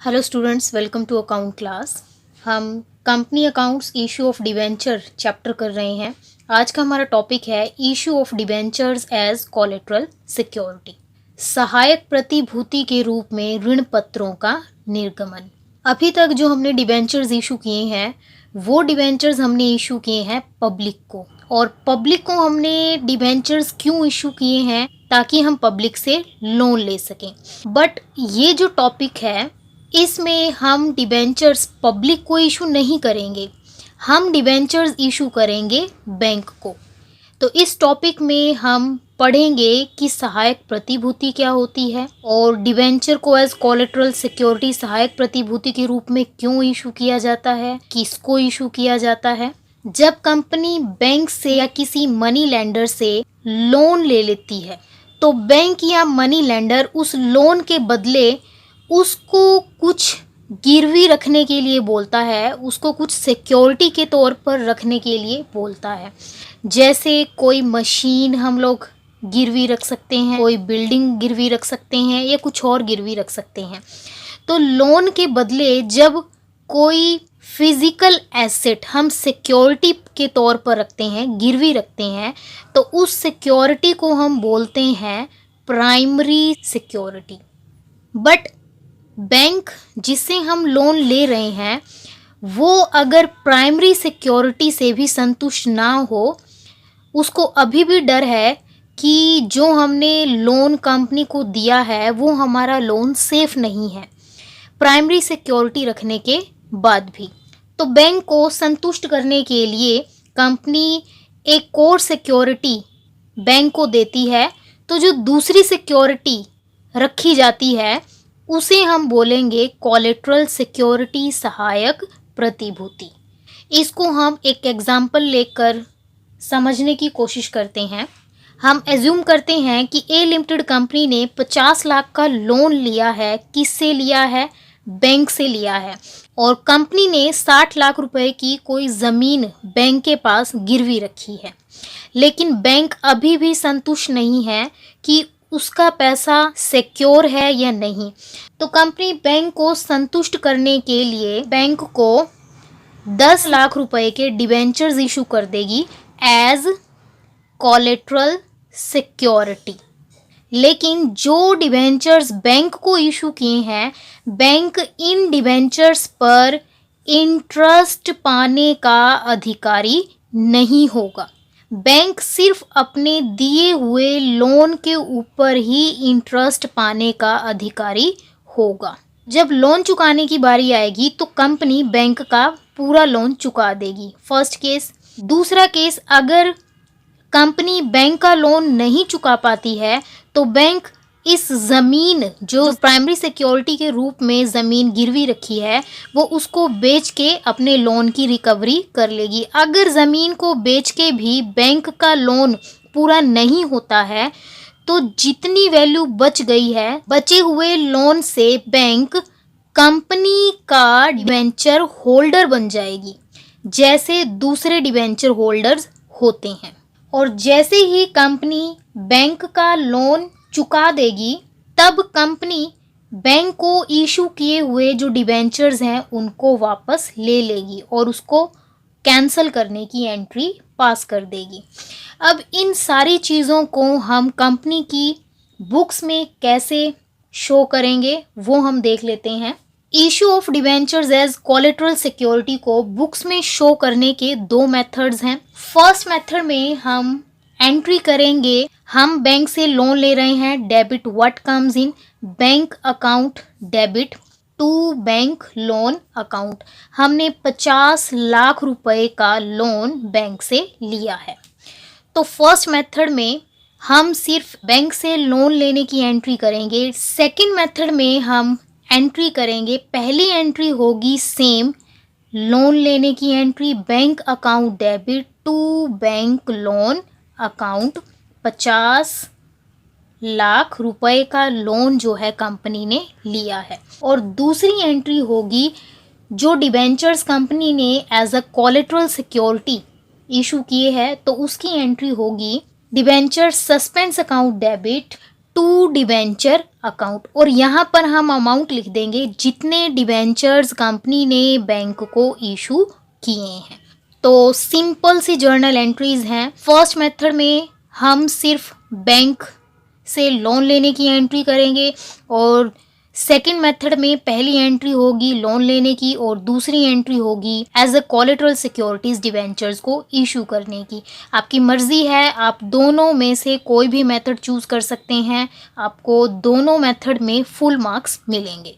Hello students, welcome to account class. हम company accounts issue of debenture chapter कर रहे हैं। आज का हमारा टॉपिक है issue of debentures as collateral security, सहायक प्रतिभूति के रूप में ऋण पत्रों का निर्गमन। अभी तक जो हमने डिबेंचर्स इशू किए हैं वो डिबेंचर्स हमने इशू किए हैं पब्लिक को, और पब्लिक को हमने डिबेंचर्स क्यों इशू किए हैं? ताकि हम पब्लिक से लोन ले सकें। बट ये जो टॉपिक है इसमें हम डिबेंचर्स पब्लिक को इशू नहीं करेंगे, हम डिबेंचर्स इशू करेंगे बैंक को। तो इस टॉपिक में हम पढ़ेंगे कि सहायक प्रतिभूति क्या होती है और डिबेंचर को एज कोलेटरल सिक्योरिटी सहायक प्रतिभूति के रूप में क्यों इशू किया जाता है, किसको इशू किया जाता है। जब कंपनी बैंक से या किसी मनी लेंडर से लोन ले लेती है तो बैंक या मनी लेंडर उस लोन के बदले उसको कुछ गिरवी रखने के लिए बोलता है, उसको कुछ सिक्योरिटी के तौर पर रखने के लिए बोलता है। जैसे कोई मशीन हम लोग गिरवी रख सकते हैं, कोई बिल्डिंग गिरवी रख सकते हैं या कुछ और गिरवी रख सकते हैं। तो लोन के बदले जब कोई फिजिकल एसेट हम सिक्योरिटी के तौर पर रखते हैं, गिरवी रखते हैं, तो उस सिक्योरिटी को हम बोलते हैं प्राइमरी सिक्योरिटी। बट बैंक जिससे हम लोन ले रहे हैं वो अगर प्राइमरी सिक्योरिटी से भी संतुष्ट ना हो, उसको अभी भी डर है कि जो हमने लोन कंपनी को दिया है वो हमारा लोन सेफ नहीं है प्राइमरी सिक्योरिटी रखने के बाद भी, तो बैंक को संतुष्ट करने के लिए कंपनी एक कोर सिक्योरिटी बैंक को देती है। तो जो दूसरी सिक्योरिटी रखी जाती है उसे हम बोलेंगे कोलेटरल सिक्योरिटी सहायक प्रतिभूति। इसको हम एक एग्जाम्पल लेकर समझने की कोशिश करते हैं। हम एज्यूम करते हैं कि ए लिमिटेड कंपनी ने 50 लाख का लोन लिया है। किससे लिया है? बैंक से लिया है। और कंपनी ने 60 लाख रुपए की कोई ज़मीन बैंक के पास गिरवी रखी है, लेकिन बैंक अभी भी संतुष्ट नहीं है कि उसका पैसा सिक्योर है या नहीं। तो कंपनी बैंक को संतुष्ट करने के लिए बैंक को 10 लाख रुपए के डिबेंचर्स इशू कर देगी एज कोलेटरल सिक्योरिटी। लेकिन जो डिबेंचर्स बैंक को इशू किए हैं, बैंक इन डिबेंचर्स पर इंटरेस्ट पाने का अधिकारी नहीं होगा। बैंक सिर्फ अपने दिए हुए लोन के ऊपर ही इंटरेस्ट पाने का अधिकारी होगा। जब लोन चुकाने की बारी आएगी तो कंपनी बैंक का पूरा लोन चुका देगी, फर्स्ट केस। दूसरा केस, अगर कंपनी बैंक का लोन नहीं चुका पाती है तो बैंक इस ज़मीन जो प्राइमरी सिक्योरिटी के रूप में ज़मीन गिरवी रखी है वो उसको बेच के अपने लोन की रिकवरी कर लेगी। अगर ज़मीन को बेच के भी बैंक का लोन पूरा नहीं होता है तो जितनी वैल्यू बच गई है, बचे हुए लोन से बैंक कंपनी का डिबेंचर होल्डर बन जाएगी, जैसे दूसरे डिबेंचर होल्डर्स होते हैं। और जैसे ही कंपनी बैंक का लोन चुका देगी तब कंपनी बैंक को इशू किए हुए जो डिबेंचर्स हैं उनको वापस ले लेगी और उसको कैंसिल करने की एंट्री पास कर देगी। अब इन सारी चीज़ों को हम कंपनी की बुक्स में कैसे शो करेंगे वो हम देख लेते हैं। Issue of debentures as collateral security को बुक्स में शो करने के दो मेथड्स हैं। फर्स्ट मेथड में हम एंट्री करेंगे, हम बैंक से लोन ले रहे हैं, debit what comes in bank account debit to bank loan account. हमने 50 लाख रुपए का लोन बैंक से लिया है। तो फर्स्ट मेथड में हम सिर्फ बैंक से लोन लेने की एंट्री करेंगे। सेकंड मेथड में हम एंट्री करेंगे, पहली एंट्री होगी सेम, लोन लेने की entry, bank account debit to bank loan account. 50 lakh रुपए का लोन जो है कंपनी ने लिया है। और दूसरी एंट्री होगी जो डिबेंचर्स कंपनी ने as a collateral security issue किए हैं, तो उसकी एंट्री होगी debenture suspense account debit to debenture account, और यहाँ पर हम अमाउंट लिख देंगे जितने डिवेंचर्स कंपनी ने बैंक को इशू किए हैं। तो सिंपल सी जर्नल एंट्रीज हैं। फर्स्ट मेथड में हम सिर्फ बैंक से लोन लेने की एंट्री करेंगे, और सेकंड मेथड में पहली एंट्री होगी लोन लेने की और दूसरी एंट्री होगी as a collateral securities debentures को इशू करने की। आपकी मर्जी है, आप दोनों में से कोई भी मेथड चूज कर सकते हैं, आपको दोनों मेथड में फुल मार्क्स मिलेंगे।